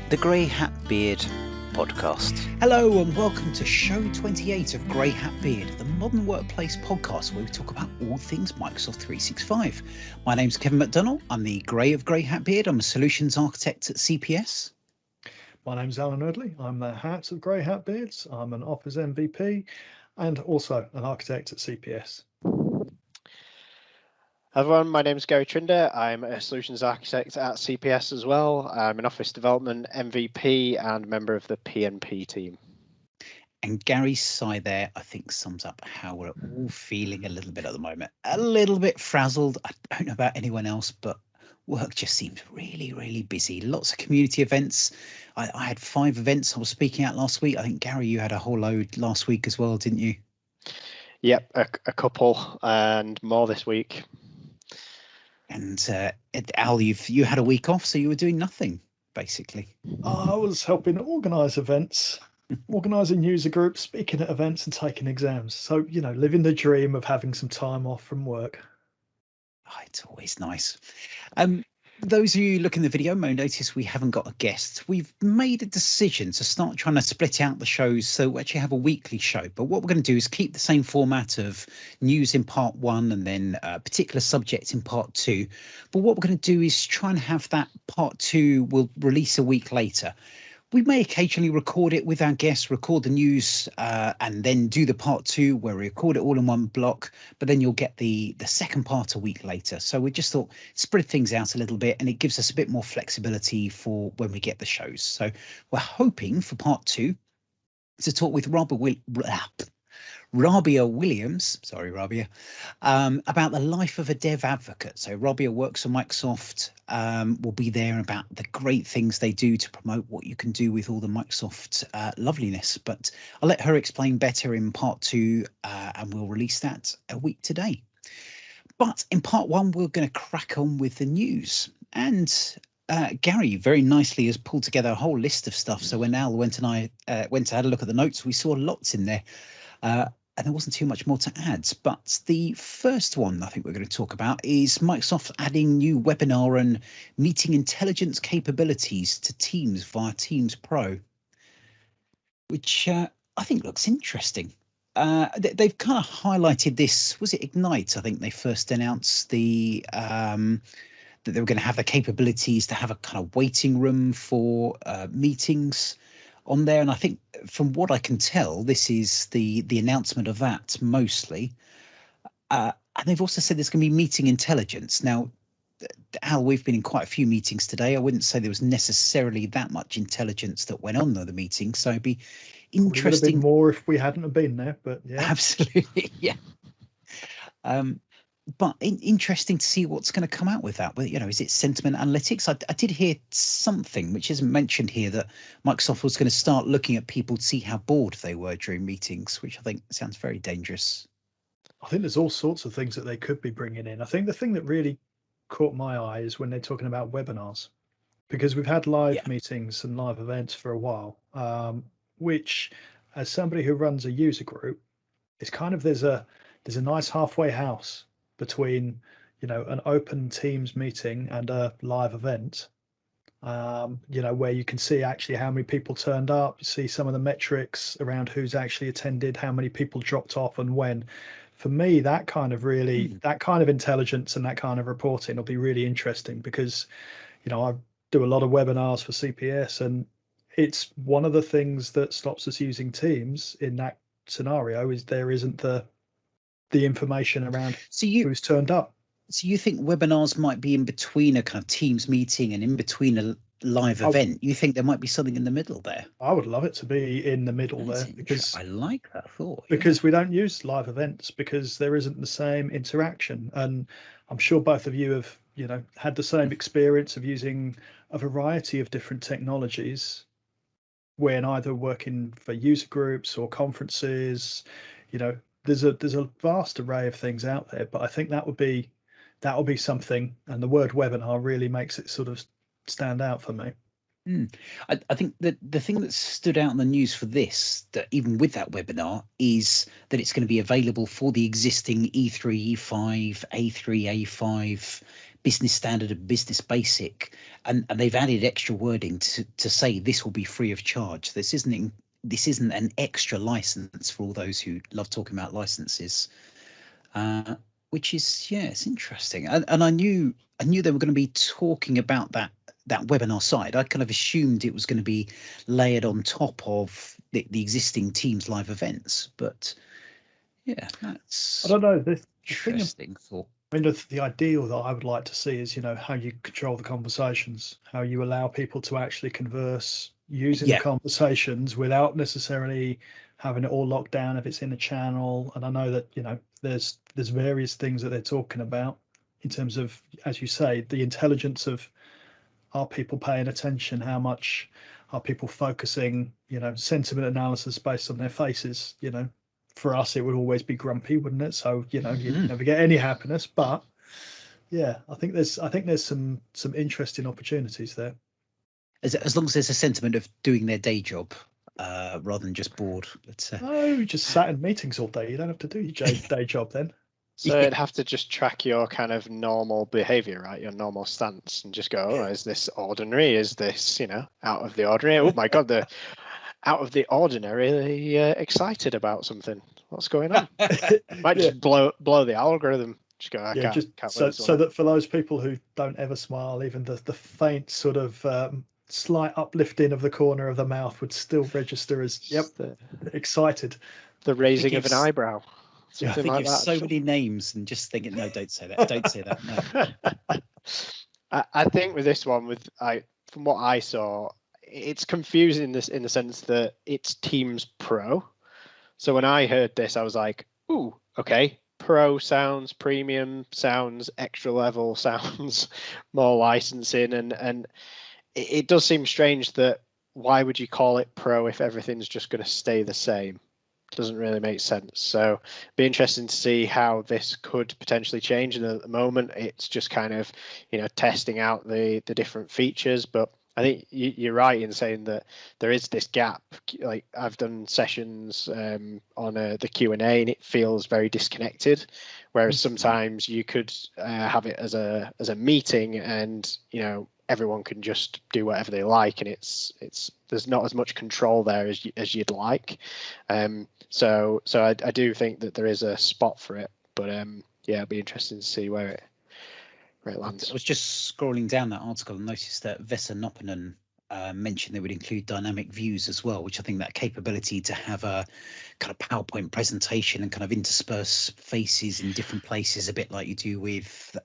the Grey Hat Beard podcast. Hello and welcome to show 28 of Grey Hat Beard, the modern workplace podcast where we talk about all things Microsoft 365. My name's Kevin McDonnell. I'm the Grey of Grey Hat Beard. I'm a solutions architect at CPS. My name's Alan Ridley. I'm the Hat of Grey Hat Beards. I'm an Office MVP and also an architect at CPS. Hi everyone, my name is Gary Trinder. I'm a solutions architect at CPS as well. I'm an office development MVP and member of the PNP team. And Gary's sigh there, I think, sums up how we're all feeling a little bit at the moment. A little bit frazzled. I don't know about anyone else, but work just seems really, really busy. Lots of community events. I had 5 events I was speaking at last week. I think, Gary, you had a whole load last week as well, didn't you? Yep, a couple and more this week. And Al, you had a week off, so you were doing nothing, basically. I was helping organise events, organising user groups, speaking at events and taking exams. So, living the dream of having some time off from work. Oh, it's always nice. Those of you looking at the video may notice we haven't got a guest. We've made a decision to start trying to split out the shows so we actually have a weekly show. But what we're going to do is keep the same format of news in part 1 and then a particular subject in part 2. But what we're going to do is try and have that part 2 will release a week later. We may occasionally record it with our guests, record the news, and then do the part 2 where we record it all in one block, but then you'll get the second part a week later. So we just thought spread things out a little bit, and it gives us a bit more flexibility for when we get the shows. So we're hoping for part 2 to talk with Rabia Williams, about the life of a dev advocate. So Rabia works for Microsoft, will be there about the great things they do to promote what you can do with all the Microsoft loveliness. But I'll let her explain better in part 2, and we'll release that a week today. But in part 1, we're going to crack on with the news. And Gary very nicely has pulled together a whole list of stuff. So when Al went and I went to have a look at the notes, we saw lots in there. And there wasn't too much more to add. But the first one I think we're going to talk about is Microsoft adding new webinar and meeting intelligence capabilities to Teams via Teams Pro, which I think looks interesting. They've kind of highlighted this. Was it Ignite? I think they first announced that they were going to have the capabilities to have a kind of waiting room for meetings on there, and I think from what I can tell, this is the announcement of that mostly. And they've also said there's going to be meeting intelligence. Now, Al, we've been in quite a few meetings today. I wouldn't say there was necessarily that much intelligence that went on at the meeting, so it'd be interesting. Would have been more if we hadn't have been there, but yeah, absolutely, yeah. But interesting to see what's going to come out with that. But, is it sentiment analytics? I did hear something which isn't mentioned here that Microsoft was going to start looking at people to see how bored they were during meetings, which I think sounds very dangerous. I think there's all sorts of things that they could be bringing in. I think the thing that really caught my eye is when they're talking about webinars, because we've had live meetings and live events for a while, which, as somebody who runs a user group, it's kind of there's a nice halfway house between an open Teams meeting and a live event, where you can see actually how many people turned up, you see some of the metrics around who's actually attended, how many people dropped off and when. For me, that kind of intelligence and that kind of reporting will be really interesting, because I do a lot of webinars for CPS, and it's one of the things that stops us using Teams in that scenario is there isn't the information around who's turned up. So you think webinars might be in between a kind of Teams meeting and in between a live event? You think there might be something in the middle there? I would love it to be in the middle there, because I like that thought. Because we don't use live events because there isn't the same interaction. And I'm sure both of you have, had the same experience of using a variety of different technologies when either working for user groups or conferences. There's a vast array of things out there, but I think that would be something, and the word webinar really makes it sort of stand out for me. I think that the thing that stood out in the news for this, that even with that webinar, is that it's going to be available for the existing E3, E5, A3, A5 business standard and business basic, and they've added extra wording to say this will be free of charge. This isn't an extra license for all those who love talking about licenses, which is, it's interesting. And I knew they were going to be talking about that webinar side. I kind of assumed it was going to be layered on top of the existing Teams live events, but that's, I don't know, this interesting thought. I mean, the ideal that I would like to see is, how you control the conversations, how you allow people to actually converse using the conversations without necessarily having it all locked down if it's in a channel. And I know that, there's various things that they're talking about in terms of, as you say, the intelligence of, are people paying attention? How much are people focusing? Sentiment analysis based on their faces. For us, it would always be grumpy, wouldn't it? So you'd never get any happiness. But I think there's some interesting opportunities there. As long as there's a sentiment of doing their day job, rather than just bored. You just sat in meetings all day. You don't have to do your day job then. So it'd have to just track your kind of normal behavior, right? Your normal stance, and just go, is this ordinary? Is this, out of the ordinary? Oh my God, the out of the ordinary, excited about something. What's going on? Might just blow the algorithm. Just go, can't so that for those people who don't ever smile, even the faint sort of slight uplifting of the corner of the mouth would still register as excited. The raising of an eyebrow. I think like so many names and just thinking, no, don't say that. Don't say that. No. I think with this one, from what I saw, it's confusing in the sense that it's Teams Pro. So when I heard this, I was like, ooh, okay. Pro sounds premium, sounds extra level, sounds more licensing, and it does seem strange that why would you call it Pro if everything's just going to stay the same? Doesn't really make sense. So be interesting to see how this could potentially change. And at the moment, it's just kind of testing out the different features. But I think you're right in saying that there is this gap. Like I've done sessions on the Q&A, and it feels very disconnected. Whereas sometimes you could have it as a meeting, and everyone can just do whatever they like, and it's there's not as much control there as you'd like. So I do think that there is a spot for it, but it'll be interesting to see where it lands. I was just scrolling down that article and noticed that Vesa Noppanen mentioned they would include dynamic views as well, which I think that capability to have a kind of PowerPoint presentation and kind of intersperse faces in different places, a bit like you do with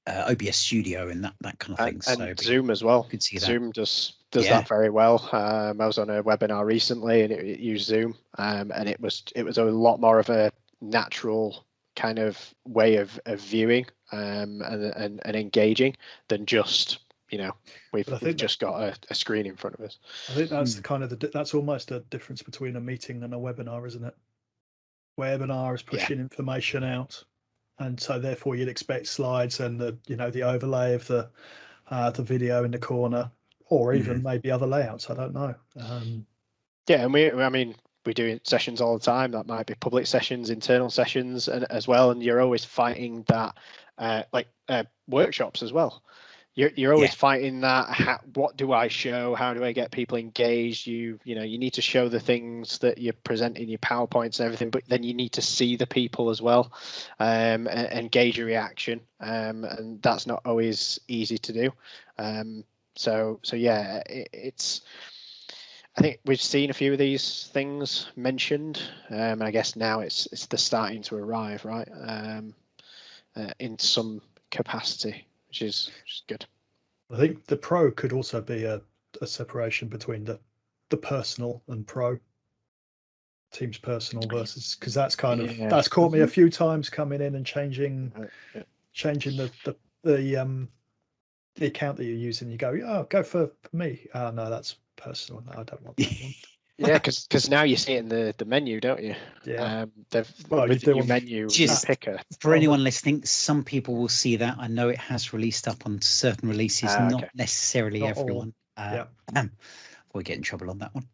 OBS Studio and that kind of thing. And Zoom as well. Could see that. Zoom does that very well. I was on a webinar recently, and it used Zoom, and it was a lot more of a natural kind of way of viewing and engaging than just we've just got a screen in front of us. I think that's the kind of that's almost a difference between a meeting and a webinar, isn't it? Webinar is pushing information out, and so therefore you'd expect slides and the overlay of the video in the corner, or even maybe other layouts. I don't know. And we do sessions all the time. That might be public sessions, internal sessions, and as well. And you're always fighting that, workshops as well. You're always fighting that. What do I show? How do I get people engaged? You need to show the things that you present in your PowerPoints and everything, but then you need to see the people as well, and gauge a reaction. And that's not always easy to do. It's. I think we've seen a few of these things mentioned, and I guess now it's they're starting to arrive, right? In some capacity, which is good. I think the Pro could also be a separation between the personal and Pro. Teams personal versus, because that's kind of that's caught me a few times coming in and changing the account that you're using. You go for me. No, that's personal. No, I don't want that one. Yeah, because now you see it in the menu, don't you? Yeah. With the new menu picker. For anyone listening, some people will see that. I know it has released up on certain releases, not necessarily everyone. We get in trouble on that one.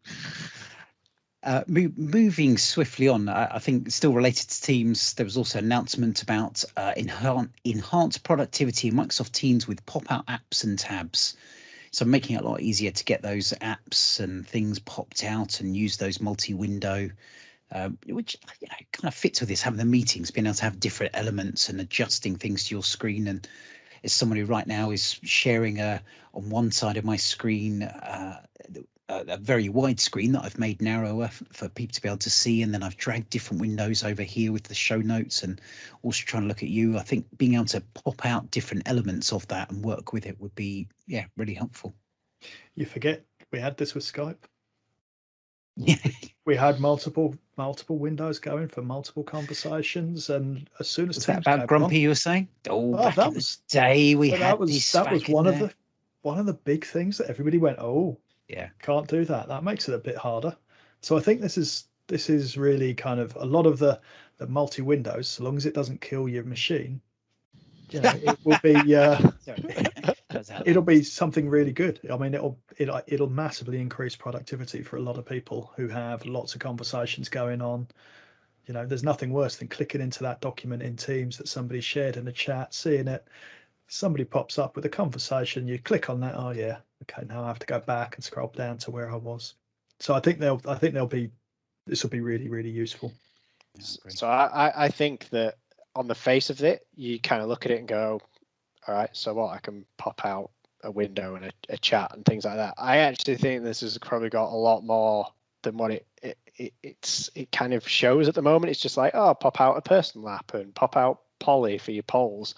Moving swiftly on, I think still related to Teams, there was also an announcement about enhanced productivity in Microsoft Teams with pop-out apps and tabs. So making it a lot easier to get those apps and things popped out and use those multi-window, which kind of fits with this, having the meetings, being able to have different elements and adjusting things to your screen. And as someone who right now is sharing on one side of my screen, a very wide screen that I've made narrower for people to be able to see, and then I've dragged different windows over here with the show notes and also trying to look at you. I think being able to pop out different elements of that and work with it would be really helpful. You forget we had this with Skype. Yeah, we had multiple windows going for multiple conversations, and as soon as was that about Grumpy you were saying? Back that in was the day we had this. That was one of the big things that everybody went, can't do that. That makes it a bit harder. So I think this is really kind of a lot of the multi windows. So long as it doesn't kill your machine, it will be it'll be something really good. I mean, it'll massively increase productivity for a lot of people who have lots of conversations going on. There's nothing worse than clicking into that document in Teams that somebody shared in the chat, seeing it. Somebody pops up with a conversation, you click on that, okay, now I have to go back and scroll down to where I was. So I think this will be really, really useful. So I think that on the face of it, you kind of look at it and go, all right, so what? I can pop out a window and a chat and things like that. I actually think this has probably got a lot more than what it kind of shows at the moment. It's just like, pop out a personal app and pop out Polly for your polls.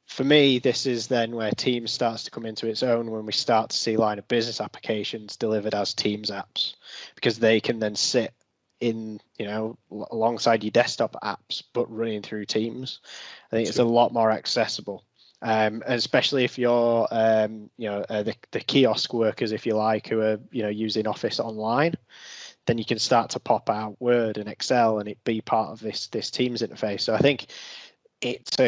For me, this is then where Teams starts to come into its own, when we start to see line of business applications delivered as Teams apps, because they can then sit in, alongside your desktop apps, but running through Teams. I think it's a lot more accessible, especially if you're, the kiosk workers, if you like, who are, using Office online. Then you can start to pop out Word and Excel, and it be part of this Teams interface. So I think it's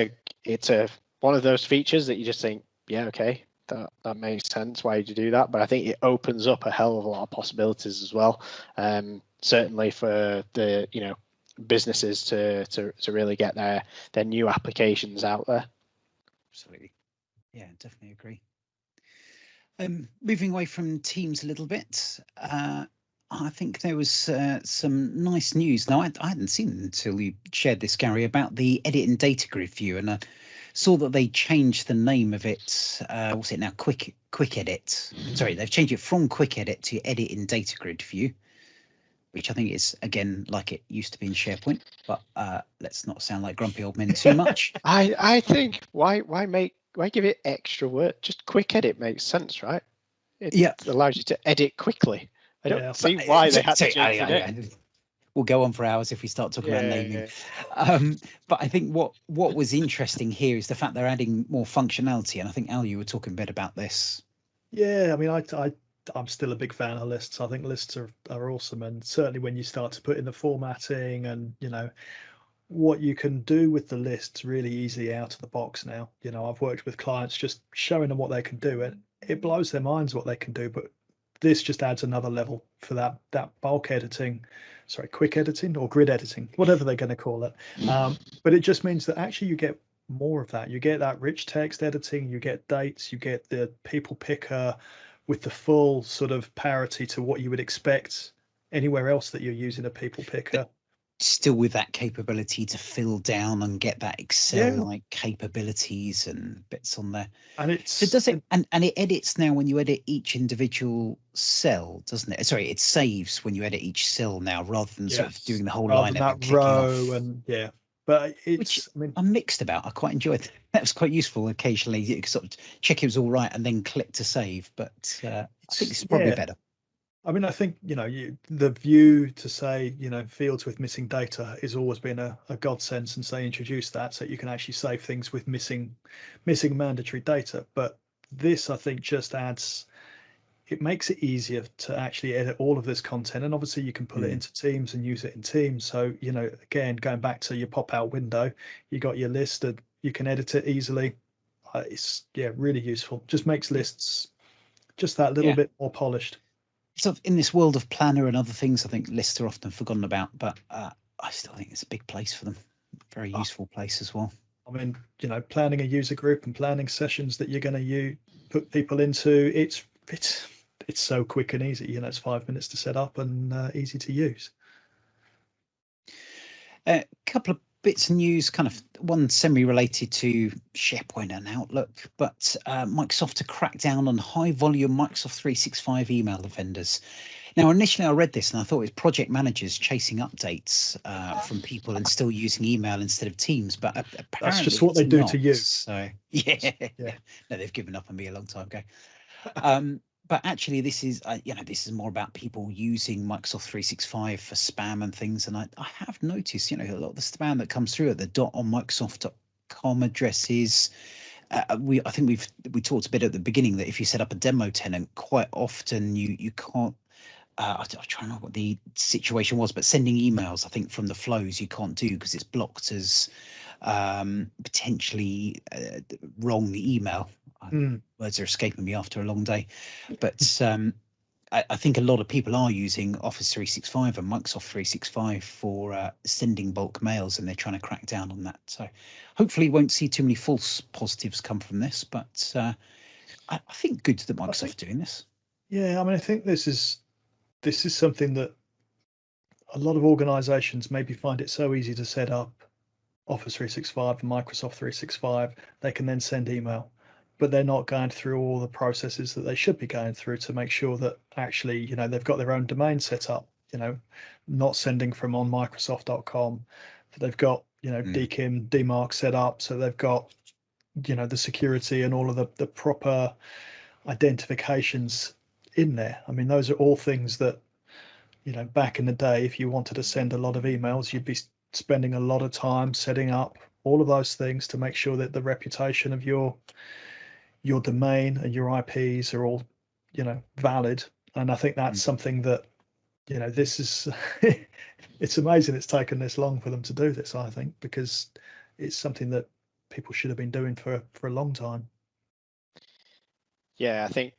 a one of those features that you just think, okay, that makes sense. Why did you do that? But I think it opens up a hell of a lot of possibilities as well. Certainly for the businesses to really get their new applications out there. Absolutely, yeah, definitely agree. Moving away from Teams a little bit. I think there was some nice news. Now, I hadn't seen it until you shared this, Gary, about the Edit and Data Grid view, and I saw that they changed the name of it. What's it now? Quick Edit. Sorry, they've changed it from Quick Edit to Edit in Data Grid view, which I think is, again, like it used to be in SharePoint. But let's not sound like grumpy old men too much. I think why give it extra work? Just Quick Edit makes sense, right? It allows you to edit quickly. I don't see why they had to change it. We'll go on for hours if we start talking about naming. But I think what was interesting here is the fact they're adding more functionality. And I think, Al, you were talking a bit about this. Yeah, I mean, I'm still a big fan of lists. I think lists are awesome. And certainly when you start to put in the formatting and, what you can do with the lists really easily out of the box now. I've worked with clients just showing them what they can do. And it blows their minds what they can do. But this just adds another level for that bulk editing, quick editing or grid editing, whatever they're going to call it. But it just means that actually you get more of that. You get that rich text editing, you get dates, you get the people picker with the full sort of parity to what you would expect anywhere else that you're using a people picker. Still with that capability to fill down and get that Excel like capabilities and bits on there. And it edits now when you edit each individual cell, doesn't it? Sorry, it saves when you edit each cell now, rather than sort of doing the whole line of that row and But I'm mixed about. I quite enjoyed that. That was quite useful occasionally. You could sort of check it was all right and then click to save. But I think it's probably better. I mean, I think, the view to say, fields with missing data has always been a godsend since they introduced that, so you can actually save things with missing mandatory data. But this, I think, just it makes it easier to actually edit all of this content. And obviously you can pull it into Teams and use it in Teams. So, again, going back to your pop-out window, you got your list and you can edit it easily. It's, really useful. Just makes lists just that little bit more polished. sort of in this world of Planner and other things, I think lists are often forgotten about, but I still think it's a big place for them. Very useful place as well. I mean, planning a user group and planning sessions that you're going to put people into, it's so quick and easy. It's 5 minutes to set up and easy to use. A couple of bits of news, kind of one semi-related to SharePoint and Outlook, but Microsoft to crack down on high-volume Microsoft 365 email vendors. Now, initially I read this and I thought it was project managers chasing updates from people and still using email instead of Teams, but apparently that's just what they do to you. So yeah, no, they've given up on me a long time ago. But actually, this is this is more about people using Microsoft 365 for spam and things. And I have noticed, a lot of the spam that comes through at the .on Microsoft.com addresses. I think we talked a bit at the beginning that if you set up a demo tenant, quite often you can't. I try to remember what the situation was, but sending emails, I think from the flows you can't do because it's blocked as potentially wrong email. Words are escaping me after a long day, but I think a lot of people are using Office 365 and Microsoft 365 for sending bulk mails, and they're trying to crack down on that. So hopefully won't see too many false positives come from this, but I think good that Microsoft's doing this. Yeah, I mean, I think this is something that a lot of organizations maybe find it so easy to set up Office 365 and Microsoft 365, they can then send email, but they're not going through all the processes that they should be going through to make sure that actually, they've got their own domain set up, not sending from on Microsoft.com. They've got, DKIM, DMARC set up. So they've got, the security and all of the proper identifications in there. I mean, those are all things that, back in the day, if you wanted to send a lot of emails, you'd be spending a lot of time setting up all of those things to make sure that the reputation of your domain and your IPs are all, valid. And I think that's something that, this is, it's amazing it's taken this long for them to do this, I think, because it's something that people should have been doing for a long time. Yeah, I think,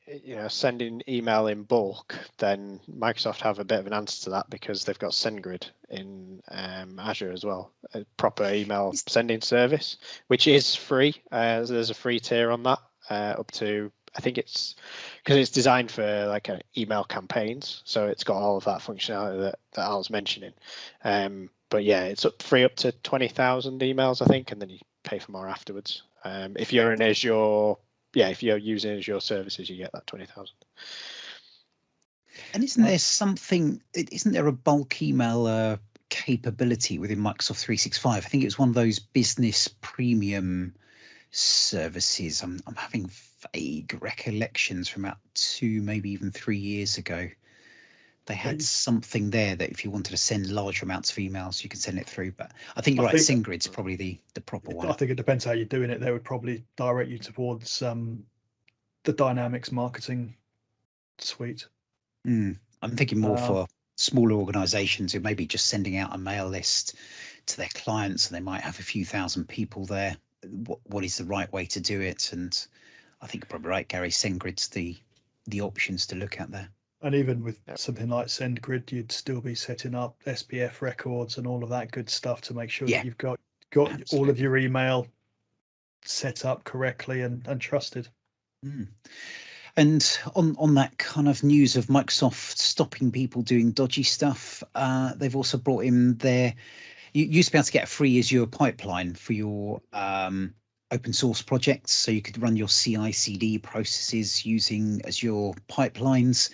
sending email in bulk, then Microsoft have a bit of an answer to that because they've got SendGrid in Azure as well, a proper email sending service, which is free. There's a free tier on that up to, I think it's because it's designed for like email campaigns. So it's got all of that functionality that I was mentioning. But yeah, it's free up to 20,000 emails, I think, and then you pay for more afterwards. If you're in Azure, if you're using Azure services, you get that 20,000. And isn't there a bulk email capability within Microsoft 365? I think it was one of those business premium services. I'm having vague recollections from about 2, maybe even 3 years ago. They had something there that if you wanted to send large amounts of emails, you could send it through. But I think you're right, SendGrid's probably the proper one. I think it depends how you're doing it. They would probably direct you towards the Dynamics marketing suite. I'm thinking more for smaller organizations who may be just sending out a mail list to their clients, and they might have a few thousand people there. What is the right way to do it? And I think you're probably right, Gary. SendGrid's the options to look at there. And even with something like SendGrid, you'd still be setting up SPF records and all of that good stuff to make sure that you've got all of your email set up correctly and trusted. And on that kind of news of Microsoft stopping people doing dodgy stuff, they've also brought in you used to be able to get a free Azure pipeline for your open source projects, so you could run your CI/CD processes using Azure pipelines.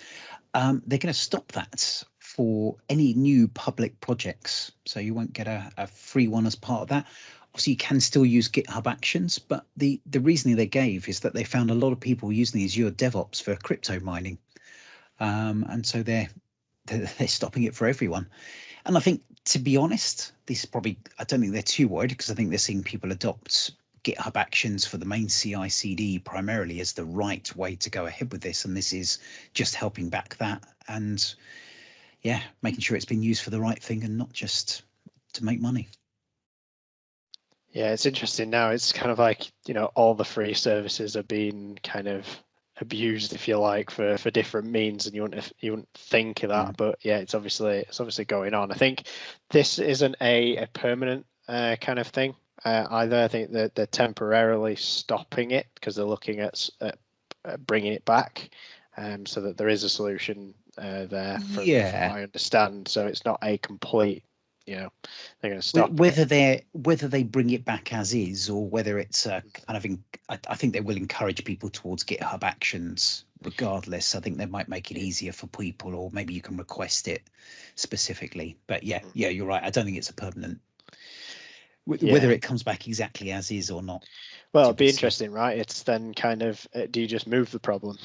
They're going to stop that for any new public projects, so you won't get a free one as part of that. Obviously, you can still use GitHub Actions, but the reasoning they gave is that they found a lot of people using Azure DevOps for crypto mining, and so they're stopping it for everyone. And I think, to be honest, this is probably, I don't think they're too worried, because I think they're seeing people adopt GitHub Actions for the main CI/CD primarily as the right way to go ahead with this, and this is just helping back that and making sure it's being used for the right thing and not just to make money. Yeah, it's interesting now. It's kind of like, all the free services are being kind of abused, if you like, for different means, and you wouldn't think of that, but yeah, it's obviously going on. I think this isn't a permanent kind of thing either. I think that they're temporarily stopping it because they're looking at bringing it back, so that there is a solution there from what I understand. So it's not a complete, they're going to stop whether they bring it back as is, or whether it's kind of I think they will encourage people towards GitHub Actions regardless. I think they might make it easier for people, or maybe you can request it specifically. But yeah, you're right. I don't think it's a permanent, whether it comes back exactly as is or not. Well, it'd be interesting, right? It's then kind of, do you just move the problem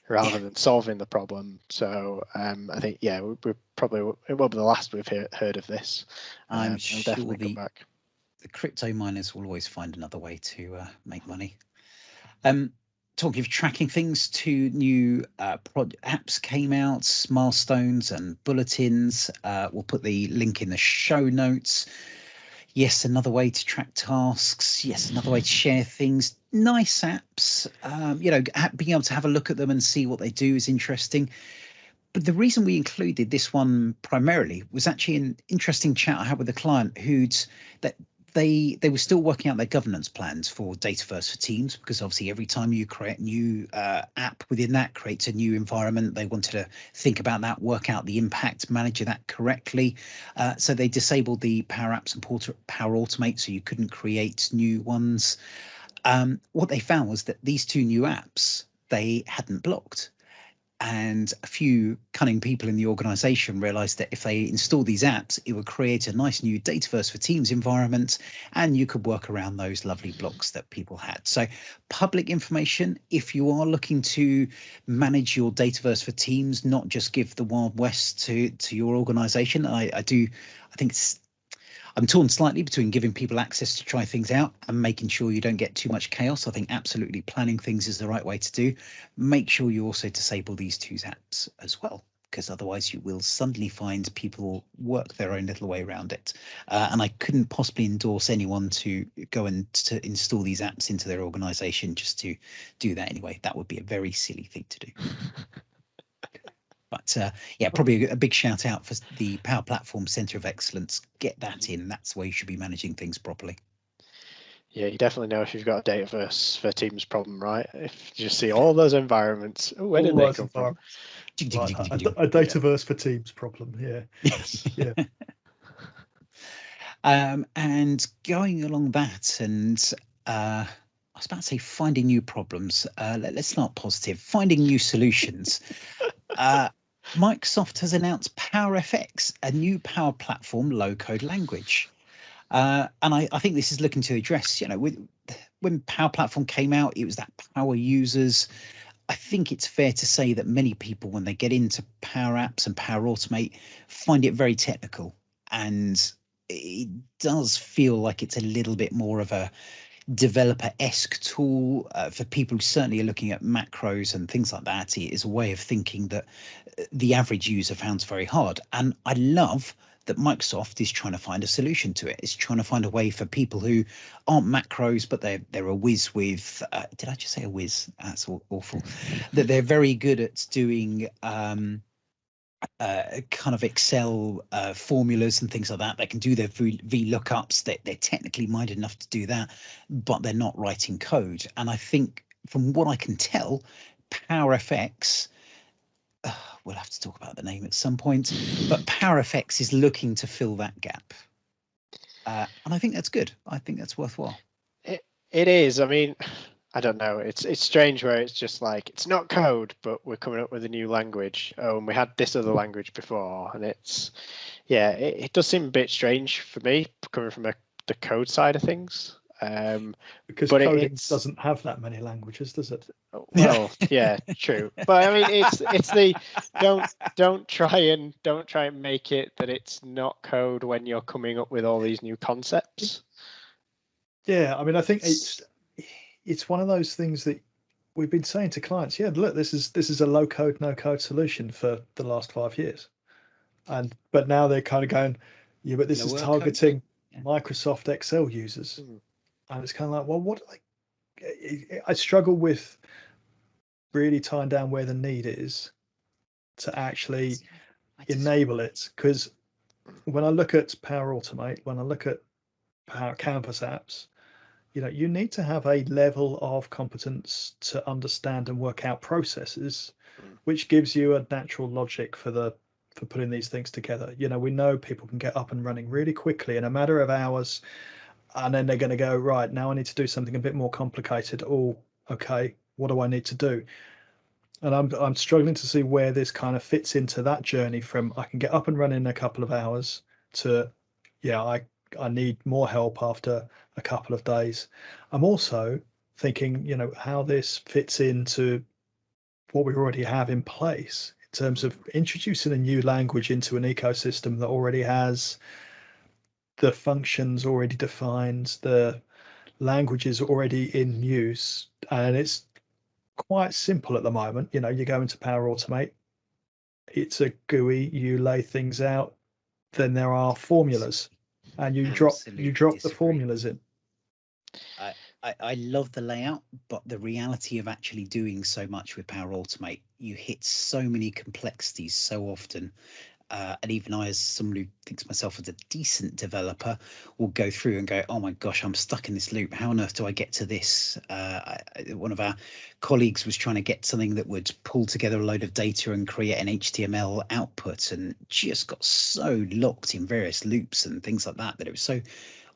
rather than solving the problem? So I think, we probably, it will be the last we've heard of this. I'm sure definitely come back. The crypto miners will always find another way to make money. Talking of tracking things, 2 new apps came out, milestones and bulletins. We'll put the link in the show notes. Yes, another way to track tasks. Yes, another way to share things. Nice apps. Being able to have a look at them and see what they do is interesting. But the reason we included this one primarily was actually an interesting chat I had with a client they were still working out their governance plans for Dataverse for Teams, because obviously every time you create a new app within that creates a new environment. They wanted to think about that, work out the impact, manage that correctly. So they disabled the Power Apps and Power Automate, so you couldn't create new ones. What they found was that these 2 new apps they hadn't blocked. And a few cunning people in the organization realized that if they install these apps, it would create a nice new Dataverse for Teams environment, and you could work around those lovely blocks that people had. So public information, if you are looking to manage your Dataverse for Teams, not just give the Wild West to your organization. I'm torn slightly between giving people access to try things out and making sure you don't get too much chaos. I think absolutely planning things is the right way to do. Make sure you also disable these 2 apps as well, because otherwise you will suddenly find people work their own little way around it. And I couldn't possibly endorse anyone to go and to install these apps into their organization just to do that anyway. That would be a very silly thing to do. But probably a big shout out for the Power Platform Centre of Excellence. Get that in. That's where you should be managing things properly. Yeah, you definitely know if you've got a Dataverse for Teams problem, right? If you just see all those environments, where did they come from? A Dataverse for Teams problem, yeah. And going along that, and I was about to say finding new problems. Let's start positive. Finding new solutions. Microsoft has announced PowerFX, a new Power Platform low-code language. And I think this is looking to address, when Power Platform came out, it was that power users. I think it's fair to say that many people, when they get into Power Apps and Power Automate, find it very technical. And it does feel like it's a little bit more of a developer-esque tool for people who certainly are looking at macros and things like that. It is a way of thinking that the average user finds very hard. And I love that Microsoft is trying to find a solution to it. It's trying to find a way for people who aren't macros, but they're a whiz with, did I just say a whiz? That's awful. That they're very good at doing kind of Excel formulas and things like that. They can do their VLOOKUPs. They're technically minded enough to do that, but they're not writing code. And I think from what I can tell, PowerFX, we'll have to talk about the name at some point, but PowerFX is looking to fill that gap. And I think that's good. I think that's worthwhile. It is. I mean, I don't know. It's strange where it's just like, it's not code, but we're coming up with a new language. Oh, and we had this other language before. And it does seem a bit strange for me coming from the code side of things. Because coding doesn't have that many languages, does it? Well, yeah, true. But I mean, it's the don't try and make it that it's not code when you're coming up with all these new concepts. Yeah, I mean, I think it's one of those things that we've been saying to clients. Yeah, look, this is a low code, no code solution for the last 5 years, but now they're kind of going, yeah, but this is targeting Microsoft Excel users. And it's kind of like, well, what? I struggle with really tying down where the need is to actually I just- enable it. Because when I look at Power Automate, when I look at Power Canvas apps, you need to have a level of competence to understand and work out processes, which gives you a natural logic for putting these things together. We know people can get up and running really quickly in a matter of hours, and then they're going to go, right, now I need to do something a bit more complicated. Oh, okay, what do I need to do? And I'm struggling to see where this kind of fits into that journey from I can get up and running in a couple of hours to, I need more help after a couple of days. I'm also thinking, how this fits into what we already have in place in terms of introducing a new language into an ecosystem that already has the functions already defined, the languages already in use, and it's quite simple at the moment. You go into Power Automate, it's a GUI, you lay things out, then there are formulas, and you drop the formulas in. I love the layout, but the reality of actually doing so much with Power Automate, you hit so many complexities so often. And even I, as someone who thinks myself as a decent developer, will go through and go, oh my gosh, I'm stuck in this loop. How on earth do I get to this? One of our colleagues was trying to get something that would pull together a load of data and create an HTML output, and just got so locked in various loops and things like that, that it was so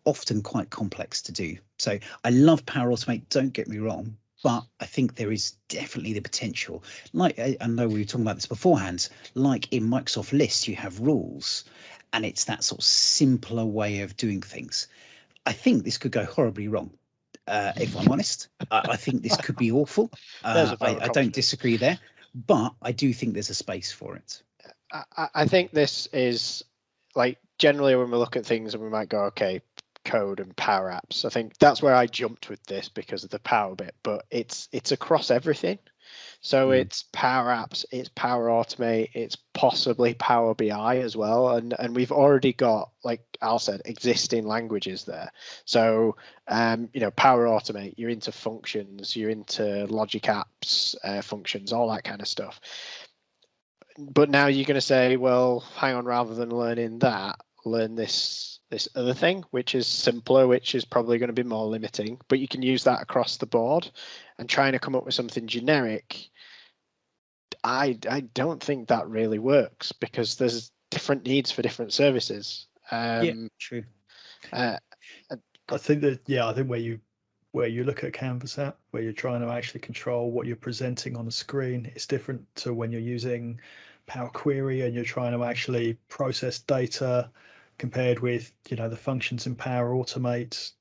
often quite complex to do. So I love Power Automate, don't get me wrong, but I think there is definitely the potential. Like, I know we were talking about this beforehand, like in Microsoft Lists, you have rules, and it's that sort of simpler way of doing things. I think this could go horribly wrong. If I'm honest, I think this could be awful. I don't disagree there, but I do think there's a space for it. I think this is, like, generally when we look at things and we might go, okay, code and Power Apps. I think that's where I jumped with this because of the Power bit, but it's across everything. So it's Power Apps, it's Power Automate, it's possibly Power BI as well, and we've already got, like Al said, existing languages there. So Power Automate, you're into functions, you're into logic apps, functions, all that kind of stuff. But now you're going to say, well, hang on, rather than learning that, learn this other thing, which is simpler, which is probably going to be more limiting, but you can use that across the board. And trying to come up with something generic, I don't think that really works, because there's different needs for different services. True. I think where you look at Canvas app, where you're trying to actually control what you're presenting on the screen, it's different to when you're using Power Query and you're trying to actually process data compared with the functions in Power Automate.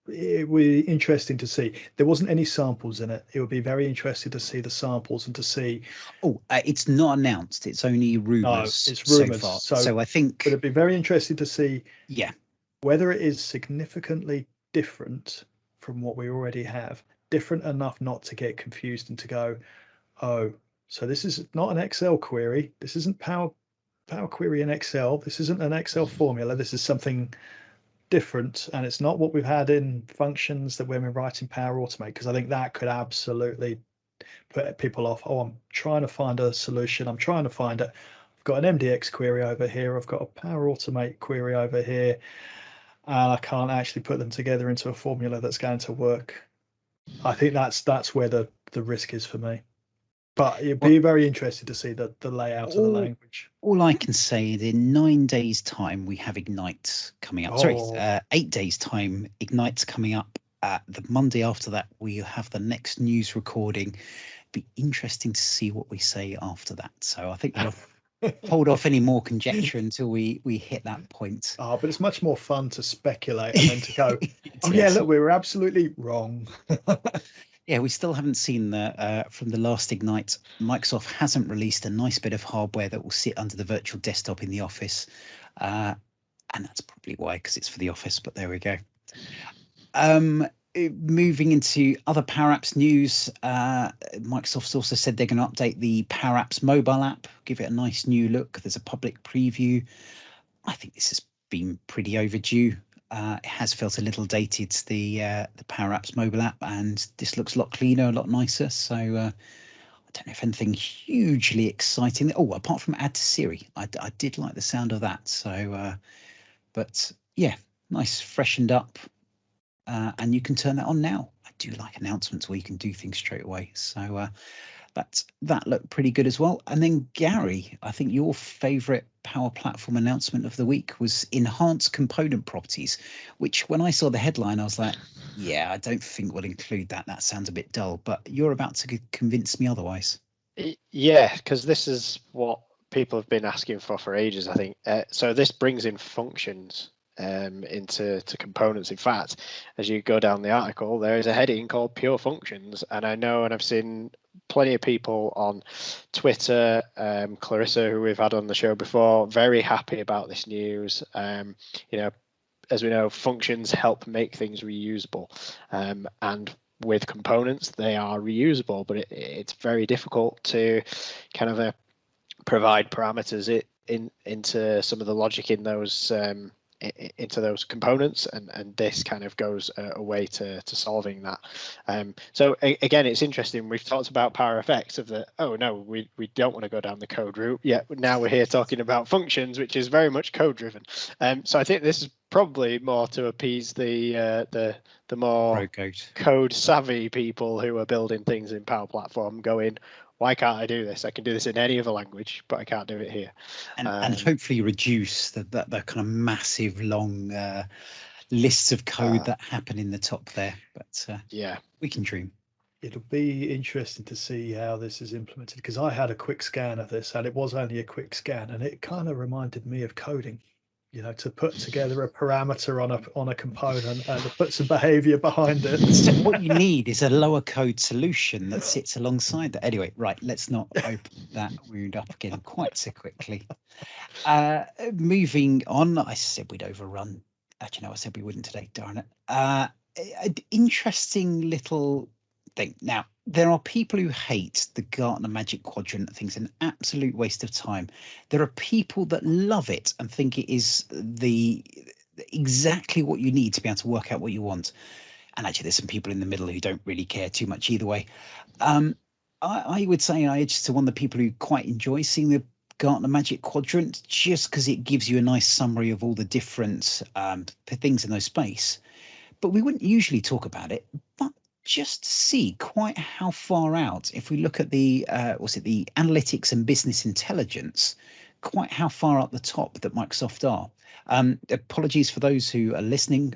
It would be interesting to see. There wasn't any samples in it. It would be very interesting to see the samples and to see. It's not announced. It's only rumors. No, it's rumors. So far. So I think it'd be very interesting to see. Yeah. Whether it is significantly different from what we already have, different enough not to get confused and to go, oh, so this is not an Excel query. This isn't Power Query in Excel. This isn't an Excel formula. This is something different, and it's not what we've had in functions that when we're writing Power Automate, because I think that could absolutely put people off. Oh, I'm trying to find a solution. I'm trying to find it. I've got an MDX query over here. I've got a Power Automate query over here, and I can't actually put them together into a formula that's going to work. I think that's where the risk is for me. But it'd be very interesting to see the layout of the language. All I can say is in 9 days' time, we have Ignite coming up. 8 days' time, Ignite's coming up. The Monday after that, we have the next news recording. Be interesting to see what we say after that. So I think we'll hold off any more conjecture until we hit that point. But it's much more fun to speculate and then to go, look, we were absolutely wrong. Yeah, we still haven't seen from the last Ignite. Microsoft hasn't released a nice bit of hardware that will sit under the virtual desktop in the office. And that's probably why, because it's for the office, but there we go. Moving into other Power Apps news, Microsoft's also said they're going to update the Power Apps mobile app, give it a nice new look. There's a public preview. I think this has been pretty overdue. It has felt a little dated, the Power Apps mobile app, and this looks a lot cleaner, a lot nicer. So I don't know if anything hugely exciting. Oh, apart from add to Siri, I did like the sound of that. So, but yeah, nice, freshened up, and you can turn that on now. I do like announcements where you can do things straight away. So that looked pretty good as well. And then Gary, I think your favourite Power Platform announcement of the week was enhanced component properties, which when I saw the headline, I was like, yeah, I don't think we'll include that. That sounds a bit dull, but you're about to convince me otherwise. Yeah, because this is what people have been asking for ages, I think. So this brings in functions into components. In fact, as you go down the article, there is a heading called Pure Functions, and I know, and I've seen plenty of people on Twitter, Clarissa, who we've had on the show before, very happy about this news. As we know, functions help make things reusable, and with components, they are reusable, but it's very difficult to kind of provide parameters into some of the logic in those into those components, and this kind of goes a way to solving that. So again, it's interesting. We've talked about PowerFX of the, oh no, we don't want to go down the code route yet. Now we're here talking about functions, which is very much code driven. So I think this is probably more to appease the more code savvy people who are building things in Power Platform, going, why can't I do this? I can do this in any other language, but I can't do it here. And hopefully reduce the kind of massive long lists of code that happen in the top there. But yeah, we can dream. It'll be interesting to see how this is implemented, because I had a quick scan of this, and it was only a quick scan, and it kind of reminded me of coding. To put together a parameter on a component and to put some behavior behind it. So what you need is a lower code solution that sits alongside that. Anyway, right, let's not open that wound up again quite so quickly. Moving on, I said we'd overrun. Actually, no, I said we wouldn't today, darn it. An interesting little thing. Now, there are people who hate the Gartner Magic Quadrant and think it's an absolute waste of time. There are people that love it and think it is exactly what you need to be able to work out what you want. And actually, there's some people in the middle who don't really care too much either way. I would say I edge to one of the people who quite enjoy seeing the Gartner Magic Quadrant, just because it gives you a nice summary of all the different things in those space. But we wouldn't usually talk about it, but just to see quite how far out, if we look at the the analytics and business intelligence, quite how far up the top that Microsoft are. Apologies for those who are listening.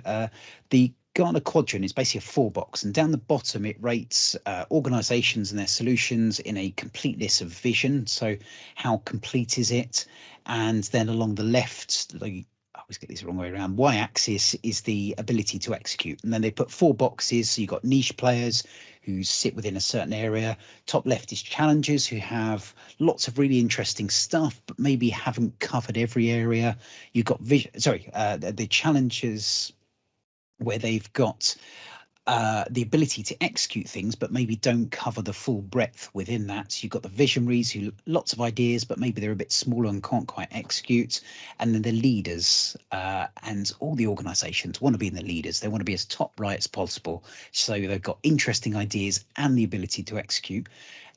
The Gartner Quadrant is basically a 4-box, and down the bottom it rates organizations and their solutions in a completeness of vision. So how complete is it? And then along the left, I always get this the wrong way around, y-axis is the ability to execute. And then they put 4 boxes. So you've got niche players who sit within a certain area. Top left is challengers who have lots of really interesting stuff, but maybe haven't covered every area. You've got the challengers where they've got the ability to execute things, but maybe don't cover the full breadth within that. So you've got the visionaries who lots of ideas, but maybe they're a bit smaller and can't quite execute. And then the leaders, and all the organizations want to be in the leaders. They want to be as top right as possible. So they've got interesting ideas and the ability to execute.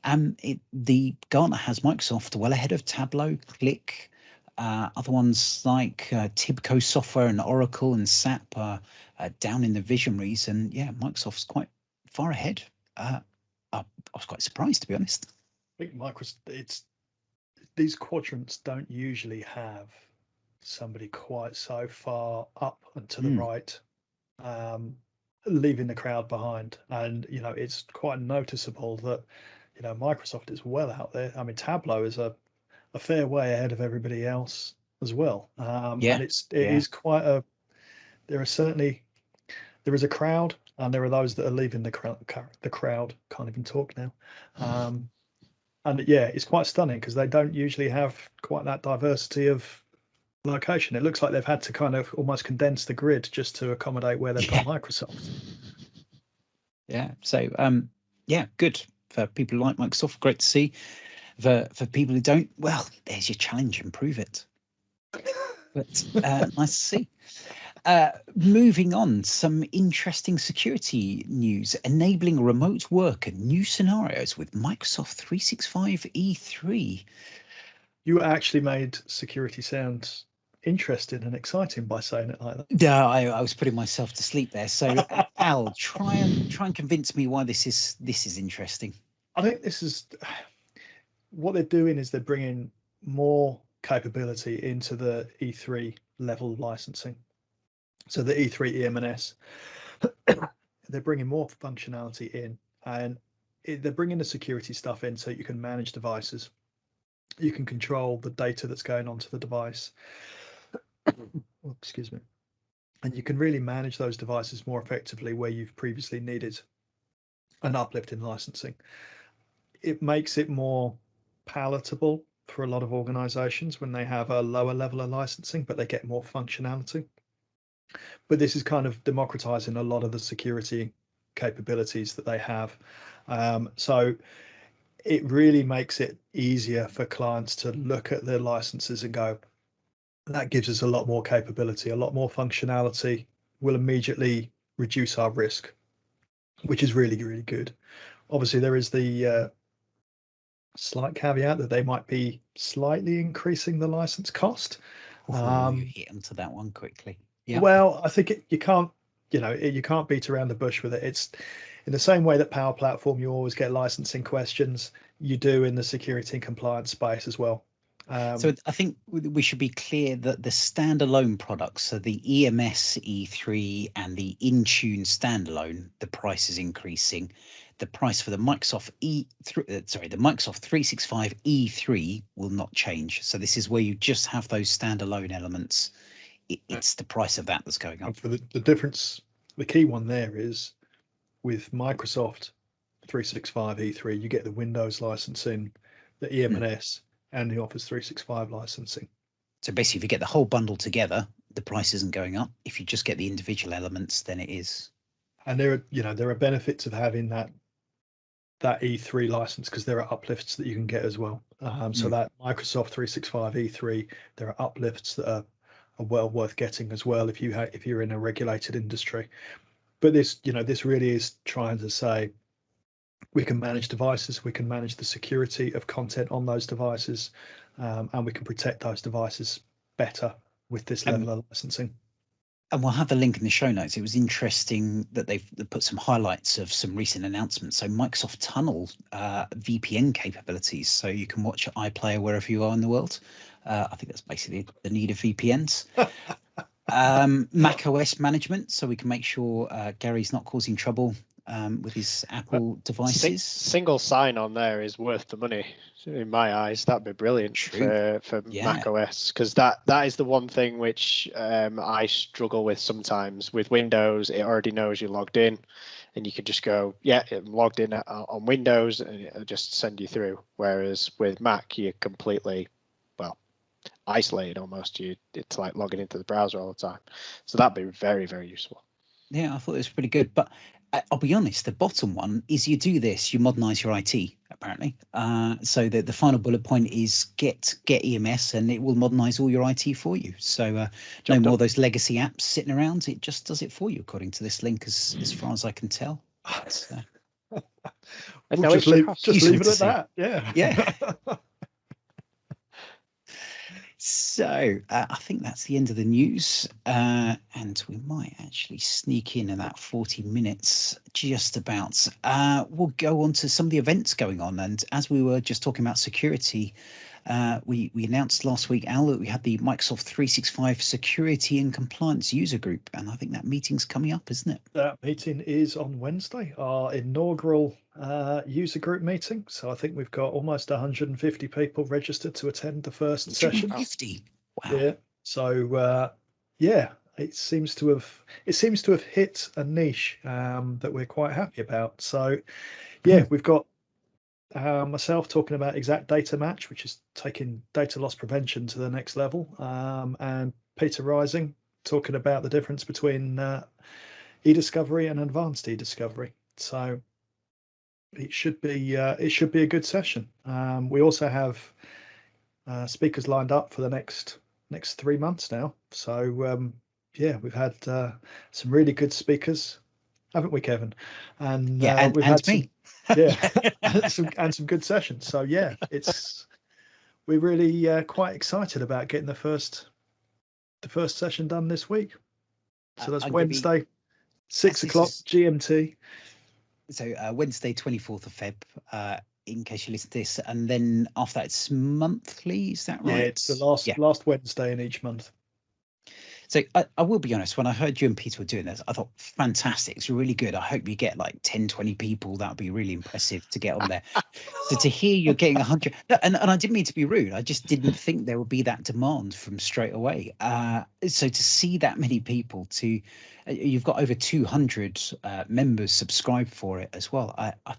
The Gartner has Microsoft well ahead of Tableau, Click. Other ones like Tibco Software and Oracle and SAP are down in the visionaries, and yeah, Microsoft's quite far ahead. I was quite surprised, to be honest. I think Microsoft, these quadrants don't usually have somebody quite so far up and to the right, leaving the crowd behind. And it's quite noticeable that Microsoft is well out there. I mean, Tableau is a fair way ahead of everybody else as well. And it is quite a, there is a crowd, and there are those that are leaving the crowd, can't even talk now. And yeah, it's quite stunning because they don't usually have quite that diversity of location. It looks like they've had to kind of almost condense the grid just to accommodate where they've got Microsoft. Yeah, so good for people who like Microsoft. Great to see. For people who don't, well, there's your challenge, improve it. But nice to see. Moving on, some interesting security news, enabling remote work and new scenarios with Microsoft 365 E3. You actually made security sound interesting and exciting by saying it like that. Yeah, I was putting myself to sleep there. So Al, try and convince me why this is interesting. I think this is what they're doing is they're bringing more capability into the E3 level licensing. So the E3 EMS, they're bringing more functionality in, and they're bringing the security stuff in so you can manage devices. You can control the data that's going onto the device. Oh, excuse me. And you can really manage those devices more effectively where you've previously needed an uplift in licensing. It makes it more palatable for a lot of organizations when they have a lower level of licensing, but they get more functionality. But this is kind of democratizing a lot of the security capabilities that they have. So it really makes it easier for clients to look at their licenses and go, that gives us a lot more capability, a lot more functionality, will immediately reduce our risk, which is really, really good. Obviously, there is the slight caveat that they might be slightly increasing the license cost. You hit onto that one quickly. Yeah. Well, I think you can't beat around the bush with it. It's in the same way that Power Platform, you always get licensing questions, you do in the security and compliance space as well. So I think we should be clear that the standalone products, so the EMS E3 and the Intune standalone, the price is increasing. The price for the Microsoft the Microsoft 365 E3 will not change. So this is where you just have those standalone elements. It's the price of that that's going up. And for the difference, the key one there is with Microsoft 365 E3, you get the Windows licensing, the EMS, and the Office 365 licensing. So basically, if you get the whole bundle together, the price isn't going up. If you just get the individual elements, then it is. And there are benefits of having that E3 license because there are uplifts that you can get as well. So that Microsoft 365 E3, there are uplifts that are well worth getting as well if you're in a regulated industry. But this really is trying to say we can manage devices, we can manage the security of content on those devices, and we can protect those devices better with this level of licensing. And we'll have the link in the show notes. It was interesting that they've put some highlights of some recent announcements. So Microsoft Tunnel VPN capabilities, so you can watch iPlayer wherever you are in the world. I think that's basically the need of VPNs. Mac OS management, so we can make sure Gary's not causing trouble with his Apple devices. Single sign-on there is worth the money in my eyes. That'd be brilliant for Mac OS, because that is the one thing which I struggle with sometimes. With Windows, it already knows you're logged in, and you can just go, yeah, I'm logged in on Windows, and it'll just send you through. Whereas with Mac, you're completely isolated almost. It's like logging into the browser all the time. So that'd be very, very useful. Yeah, I thought it was pretty good, but I'll be honest, the bottom one is you do this, you modernize your IT, apparently. So the final bullet point is get EMS, and it will modernize all your IT for you. So no more of those legacy apps sitting around. It just does it for you, according to this link, as far as I can tell. Just leave it at that. Yeah. So I think that's the end of the news, and we might actually sneak in about 40 minutes just about. We'll go on to some of the events going on, and as we were just talking about security, we announced last week, Al, that we had the Microsoft 365 Security and Compliance User Group, and I think that meeting's coming up, isn't it? That meeting is on Wednesday, our inaugural user group meeting. So I think we've got almost 150 people registered to attend the first session. 150. Wow. Yeah. So it seems to have hit a niche that we're quite happy about. So we've got myself talking about exact data match, which is taking data loss prevention to the next level, and Peter Rising talking about the difference between e-discovery and advanced e-discovery. So it should be a good session. We also have speakers lined up for the next 3 months now. So yeah, we've had some really good speakers, haven't we, Kevin? And Yeah, we've and had me. and some good sessions. So yeah, we're really quite excited about getting the first session done this week. So that's Wednesday, 6 o'clock GMT. So Wednesday, 24th of Feb, in case you listen to this, and then after that it's monthly, is that right? Yeah, it's the last Wednesday in each month. So I will be honest, when I heard you and Peter were doing this, I thought, fantastic, it's really good. I hope you get like 10, 20 people. That would be really impressive to get on there. So to hear you're getting 100, and I didn't mean to be rude, I just didn't think there would be that demand from straight away. So to see that many people, you've got over 200 members subscribe for it as well. I'm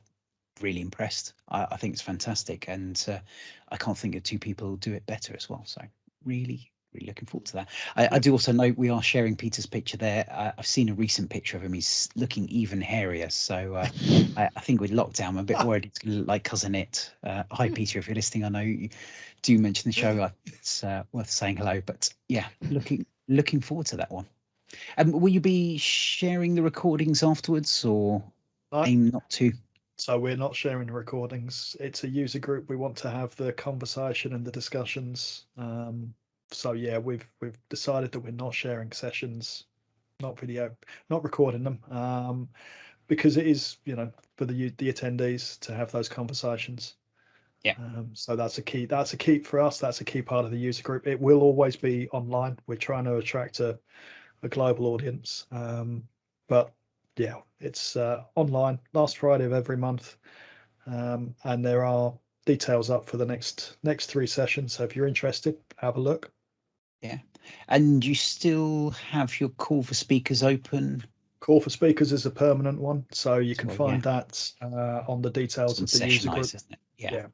really impressed. I think it's fantastic, and I can't think of two people who'll do it better as well. So really looking forward to that. I do also know we are sharing Peter's picture there. I've seen a recent picture of him. He's looking even hairier. So I think with lockdown, I'm a bit worried it's going to look like Cousin It. Hi, Peter, if you're listening. I know you do mention the show. It's worth saying hello. But yeah, looking forward to that one. Will you be sharing the recordings afterwards, or aim not to? So we're not sharing the recordings. It's a user group. We want to have the conversation and the discussions. So yeah, we've decided that we're not sharing sessions, not video, not recording them, because it is, for the attendees to have those conversations. Yeah. So that's a key for us. That's a key part of the user group. It will always be online. We're trying to attract a global audience, but yeah, it's online, last Friday of every month, and there are details up for the next 3 sessions. So if you're interested, have a look. Yeah, and you still have your call for speakers open? Call for speakers is a permanent one, so you can find that on the details of the user group. Isn't it? Yeah,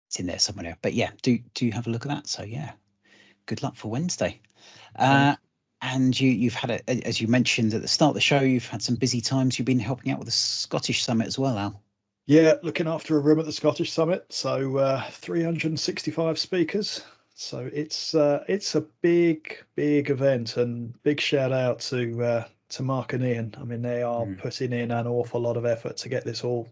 it's in there somewhere. But yeah, do have a look at that. So yeah, good luck for Wednesday. And you've had, as you mentioned at the start of the show, you've had some busy times. You've been helping out with the Scottish Summit as well, Al. Yeah, looking after a room at the Scottish Summit. So 365 speakers. So it's a big event, and big shout out to Mark and Ian. I mean, they are putting in an awful lot of effort to get this all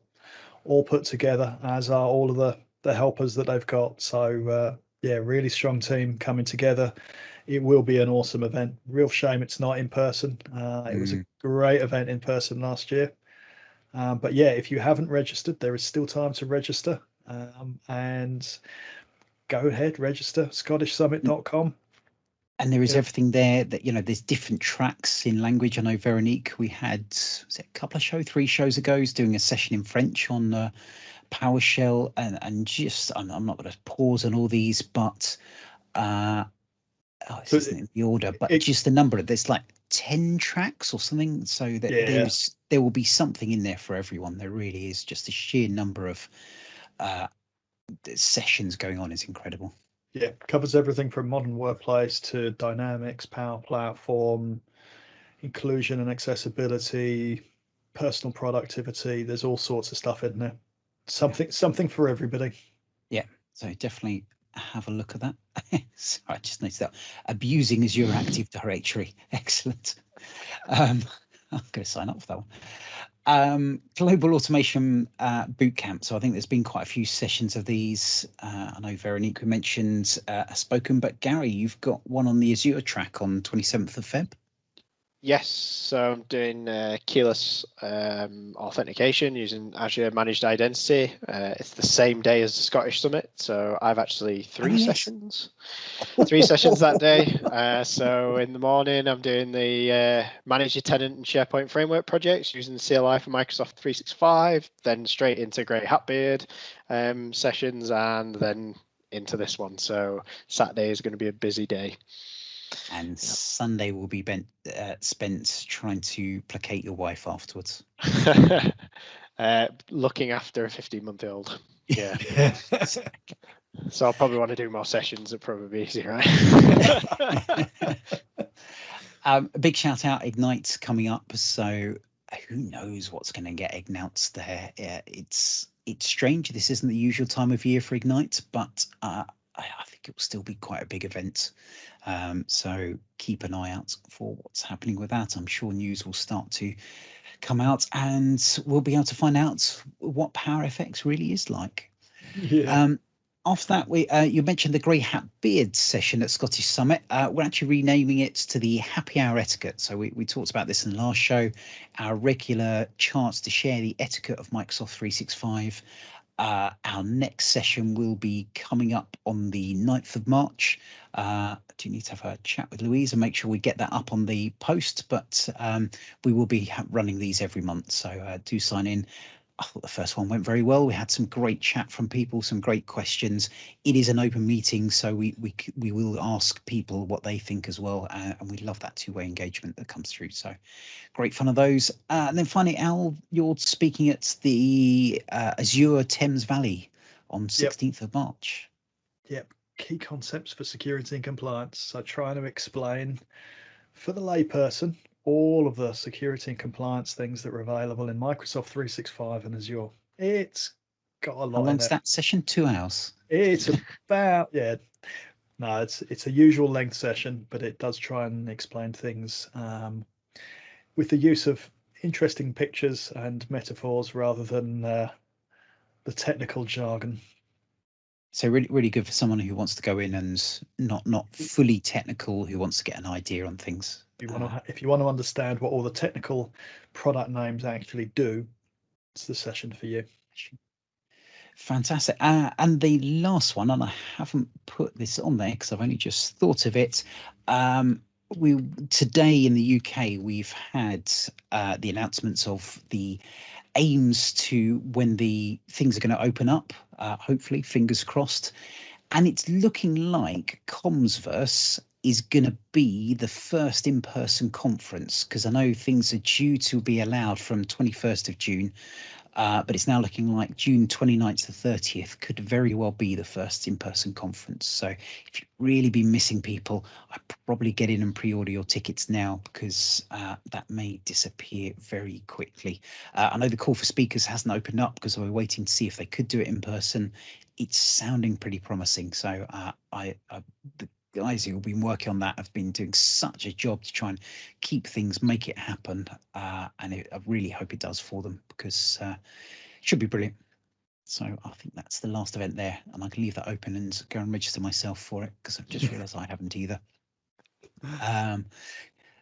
put together, as are all of the helpers that they've got. So yeah, really strong team coming together. It will be an awesome event. Real shame it's not in person. It was a great event in person last year. But yeah, if you haven't registered, there is still time to register, and go ahead, register, scottishsummit.com. And there is everything there that, there's different tracks in language. I know Veronique, we had, was it a couple of 3 shows ago, is doing a session in French on PowerShell, and just, I'm not going to pause on all these, but this isn't in the order, but just the number, there's like 10 tracks or something. So that there will be something in there for everyone. There really is. Just the sheer number of sessions going on is incredible. Yeah, covers everything from modern workplace to dynamics, Power Platform, inclusion and accessibility, personal productivity. There's all sorts of stuff in there. Something for everybody. Yeah, so definitely have a look at that. So I just noticed that. Abusing Azure Active Directory. Excellent. I'm going to sign up for that one. Global Automation Bootcamp. So I think there's been quite a few sessions of these. I know Veronique mentioned spoken, but Gary, you've got one on the Azure track on 27th of Feb. Yes, so I'm doing keyless authentication using Azure Managed Identity. It's the same day as the Scottish Summit, so I've actually 3 sessions. 3 sessions that day. So in the morning, I'm doing the Manage Your Tenant and SharePoint Framework projects using the CLI for Microsoft 365, then straight into Great Hatbeard sessions, and then into this one. So Saturday is going to be a busy day. And Sunday will be spent trying to placate your wife afterwards. Looking after a 15-month-old. Yeah. So I'll probably want to do more sessions. It'll probably be easier, right? A big shout out, Ignite's coming up. So who knows what's going to get announced there? It's strange. This isn't the usual time of year for Ignite, but I think it will still be quite a big event. So keep an eye out for what's happening with that. I'm sure news will start to come out, and we'll be able to find out what PowerFX really is like. Yeah. After that, you mentioned the Grey Hat Beard session at Scottish Summit. We're actually renaming it to the Happy Hour Etiquette. So we talked about this in the last show, our regular chance to share the etiquette of Microsoft 365. Our next session will be coming up on the 9th of March. Do need to have a chat with Louise and make sure we get that up on the post, but we will be running these every month. So do sign in. I thought the first one went very well. We had some great chat from people, some great questions. It is an open meeting, so we will ask people what they think as well, and we love that two-way engagement that comes through. So great fun of those. And then finally, Al, you're speaking at the Azure Thames Valley on 16th of March. Yep, key concepts for security and compliance. So trying to explain for the layperson all of the security and compliance things that are available in Microsoft 365 and Azure. It's got a lot. How long's that session? 2 hours. It's about no, it's a usual length session, but it does try and explain things with the use of interesting pictures and metaphors rather than the technical jargon. So really good for someone who wants to go in and not fully technical, who wants to get an idea on things. If you want to understand what all the technical product names actually do, it's the session for you. Fantastic. And the last one, and I haven't put this on there because I've only just thought of it. Today in the UK, we've had the announcements of the aims to when the things are going to open up, hopefully, fingers crossed. And it's looking like Commsverse is going to be the first in-person conference, because I know things are due to be allowed from 21st of June, but it's now looking like June 29th to 30th could very well be the first in-person conference. So if you've really been missing people, I'd probably get in and pre-order your tickets now, because that may disappear very quickly. I know the call for speakers hasn't opened up because we were waiting to see if they could do it in person. It's sounding pretty promising. So the guys who have been working on that have been doing such a job to try and keep things, make it happen, and I really hope it does for them, because it should be brilliant. So I think that's the last event there, and I can leave that open and go and register myself for it, because I've just realised I haven't either.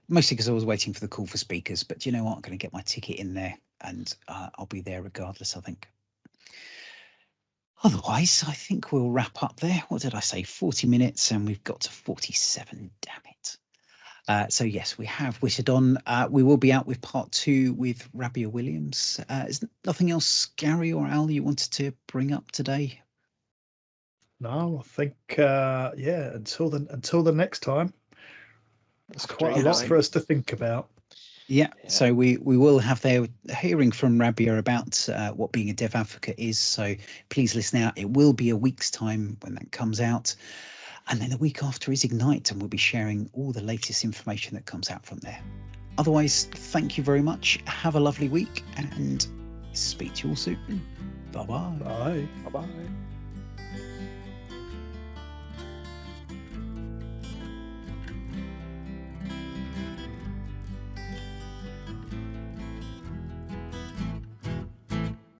Mostly because I was waiting for the call for speakers, but you know what, I'm going to get my ticket in there, and I'll be there regardless, I think. Otherwise, I think we'll wrap up there. What did I say? 40 minutes, and we've got to 47. Damn it. So yes, we have whittled on. We will be out with part 2 with Rabia Williams. Is nothing else, Gary or Al, you wanted to bring up today? No, I think until the next time. There's quite a lot for us to think about. Yeah, so we will have their hearing from Rabia about what being a dev advocate is. So please listen out. It will be a week's time when that comes out. And then the week after is Ignite, and we'll be sharing all the latest information that comes out from there. Otherwise, thank you very much. Have a lovely week, and speak to you all soon. Bye-bye. Bye. Bye-bye.